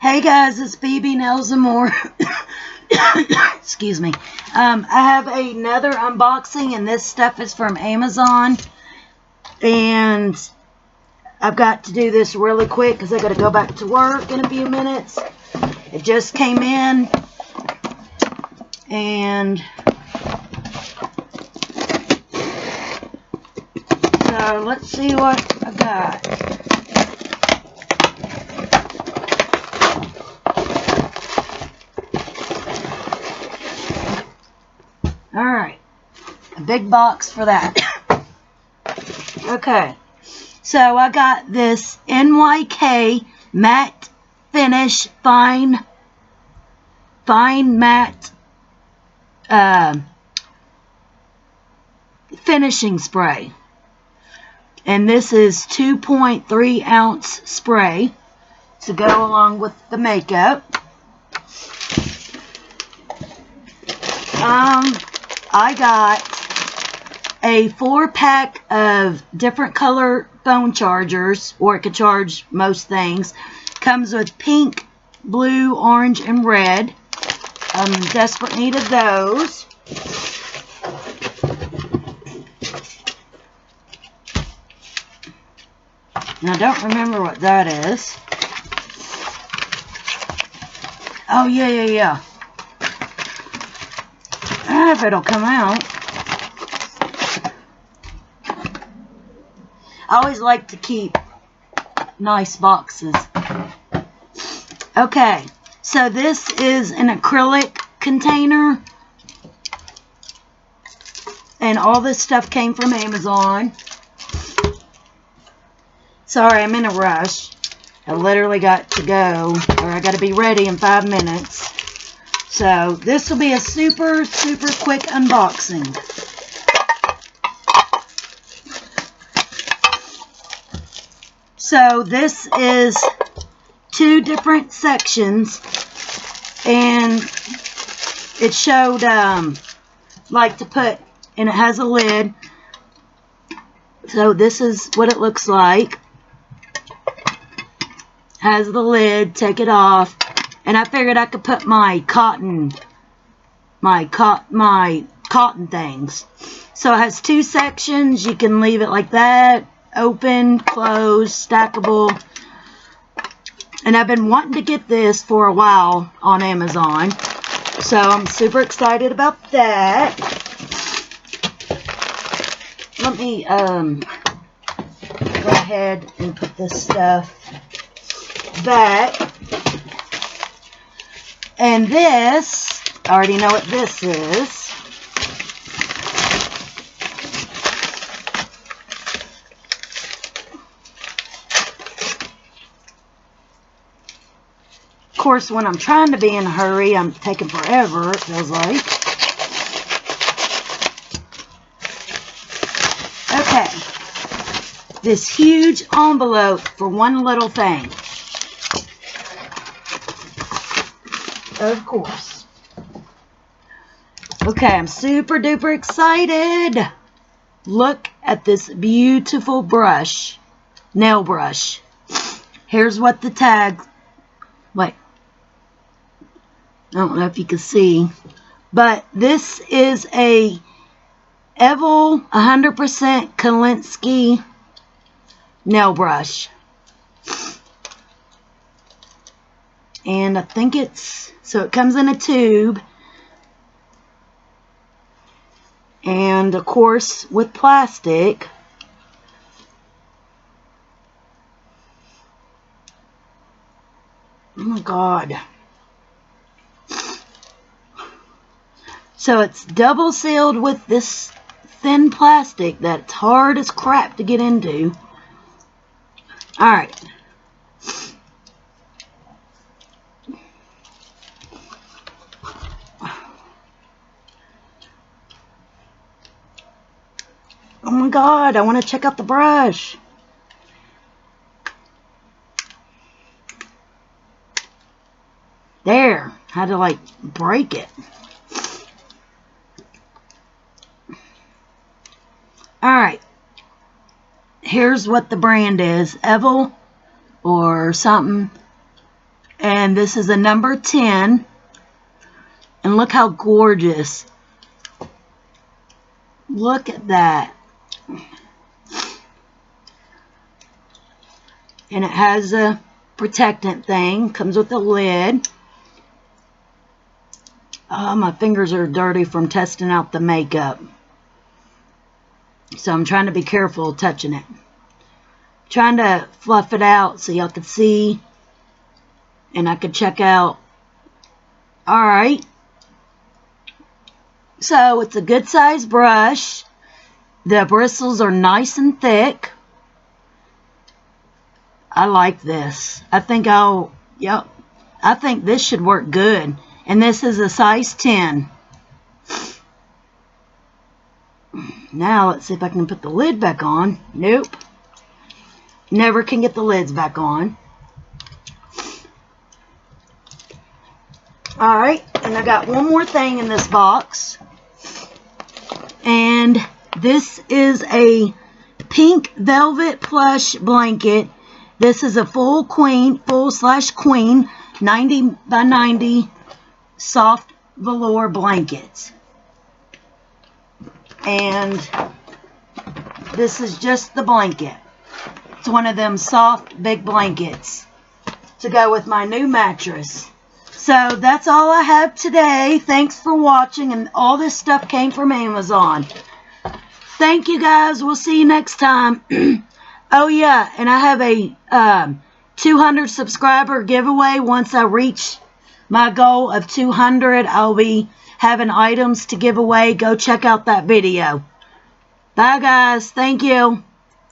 Hey guys, it's Phoebe Nails and More. Excuse me. I have another unboxing, and this stuff is from Amazon. And I've got to do this really quick because I got to go back to work in a few minutes. It just came in, and so let's see what I got. Alright, a big box for that. Okay, so I got this NYK Matte Finish Fine Matte Finishing Spray. And this is 2.3 ounce spray to go along with the makeup. I got a 4-pack of different color phone chargers, or it could charge most things. Comes with pink, blue, orange, and red. I'm in desperate need of those. And I don't remember what that is. Oh, yeah. I don't know if it'll come out. I always like to keep nice boxes. Okay, so this is an acrylic container. And all this stuff came from Amazon. Sorry, I'm in a rush. I literally got to go, or I got to be ready in 5 minutes. So this will be a super quick unboxing. So this is 2 different sections, and it showed like to put, and it has a lid. So this is what it looks like. Has the lid, take it off. And I figured I could put my cotton things. So it has 2 sections. You can leave it like that, open, close, stackable. And I've been wanting to get this for a while on Amazon. So I'm super excited about that. Let me go ahead and put this stuff back. And this, I already know what this is. Of course, when I'm trying to be in a hurry, I'm taking forever, it feels like. Okay. This huge envelope for one little thing. Of course. Okay, I'm super duper excited. Look at this beautiful brush. Nail brush. Here's what the tag... Wait. I don't know if you can see. But this is a Evel 100% Kolinsky nail brush. And I think it's... So it comes in a tube. And of course with plastic. Oh my God. So it's double sealed with this thin plastic that's hard as crap to get into. Alright. Oh my God, I want to check out the brush. There, had to like break it. Alright, here's what the brand is. Evel or something. And this is a number 10. And look how gorgeous. Look at that. And it has a protectant thing. Comes with a lid. Oh, my fingers are dirty from testing out the makeup. So I'm trying to be careful touching it. Trying to fluff it out so y'all could see. And I could check out. Alright. So it's a good size brush. The bristles are nice and thick. I like this. I think I think this should work good. And this is a size 10. Now, let's see if I can put the lid back on. Nope. Never can get the lids back on. Alright, and I got one more thing in this box. And this is a pink velvet plush blanket. This is a full / queen, 90 by 90 soft velour blanket. And this is just the blanket. It's one of them soft big blankets to go with my new mattress. So that's all I have today. Thanks for watching, and all this stuff came from Amazon. Thank you guys. We'll see you next time. Oh yeah, and I have a 200 subscriber giveaway. Once I reach my goal of 200, I'll be having items to give away. Go check out that video. Bye guys. Thank you.